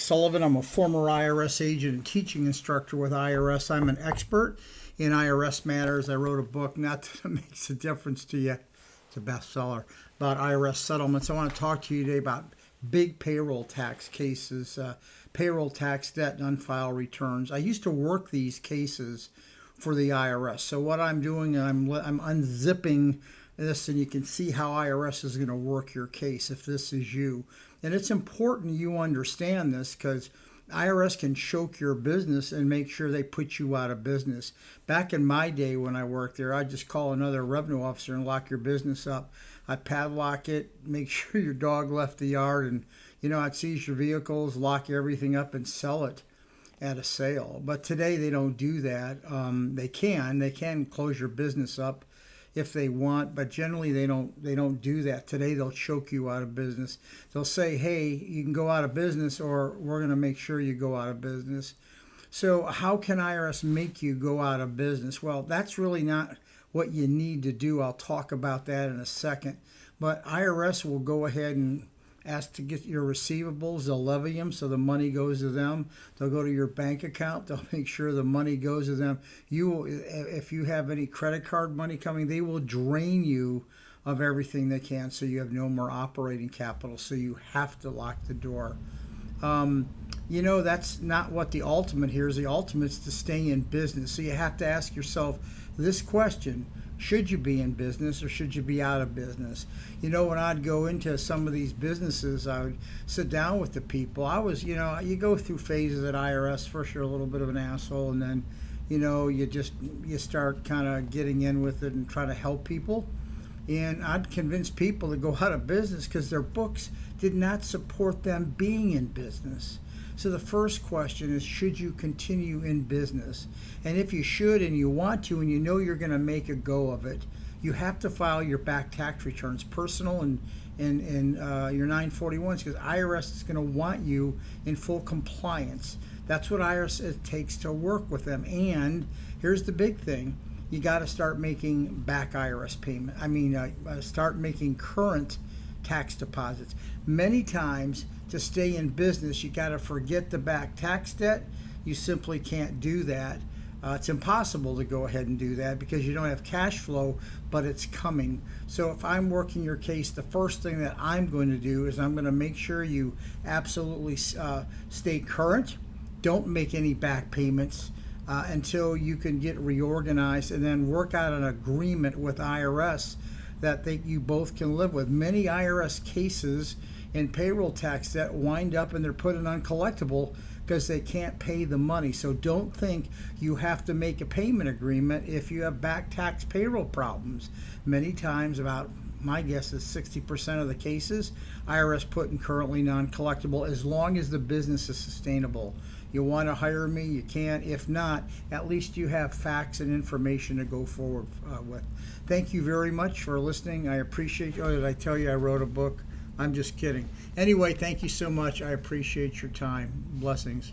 Sullivan. I'm a former IRS agent and teaching instructor with IRS. I'm an expert in IRS matters. I wrote a book, Not That It Makes a Difference to You. It's a bestseller about IRS settlements. I want to talk to you today about big payroll tax cases, payroll tax debt and unfiled returns. I used to work these cases for the IRS. So what I'm doing, I'm unzipping this, and you can see how IRS is going to work your case if this is you. And it's important you understand this because IRS can choke your business and make sure they put you out of business. Back in my day when I worked there, I'd just call another revenue officer and lock your business up. I'd padlock it, make sure your dog left the yard, and I'd seize your vehicles, lock everything up, and sell it at a sale. But today they don't do that. They can close your business up if they want, but generally they don't do that. Today they'll choke you out of business. They'll say, hey, you can go out of business, or we're going to make sure you go out of business. So how can IRS make you go out of business? Well, that's really not what you need to do. I'll talk about that in a second. But IRS will go ahead and ask to get your receivables. They'll levy them so the money goes to them. They'll go to your bank account. They'll make sure the money goes to them. If you have any credit card money coming, they will drain you of everything they can so you have no more operating capital. So you have to lock the door. That's not what the ultimate here is. The ultimate is to stay in business. So you have to ask yourself this question: should you be in business or should you be out of business? When I'd go into some of these businesses, I would sit down with the people. I was, you go through phases at IRS. First, you're a little bit of an asshole, and then, you start kind of getting in with it and try to help people. And I'd convince people to go out of business because their books did not support them being in business. So the first question is, should you continue in business? And if you should and you want to and you're going to make a go of it, you have to file your back tax returns, personal and your 941s, because IRS is going to want you in full compliance. That's what IRS takes to work with them. And here's the big thing. You got to start making back IRS payment. Start making current tax deposits. Many times, to stay in business, you got to forget the back tax debt. You simply can't do that. It's impossible to go ahead and do that because you don't have cash flow, but it's coming. So if I'm working your case, the first thing that I'm going to do is I'm going to make sure you absolutely stay current. Don't make any back payments until you can get reorganized, and then work out an agreement with IRS that you both can live with. Many IRS cases in payroll tax debt wind up and they're put in uncollectible because they can't pay the money. So don't think you have to make a payment agreement if you have back tax payroll problems. Many times, about my guess is 60% of the cases, IRS put in currently non-collectible as long as the business is sustainable. You want to hire me, you can. If not, at least you have facts and information to go forward with. Thank you very much for listening. I appreciate you. Oh, did I tell you I wrote a book? I'm just kidding. Anyway, thank you so much. I appreciate your time. Blessings.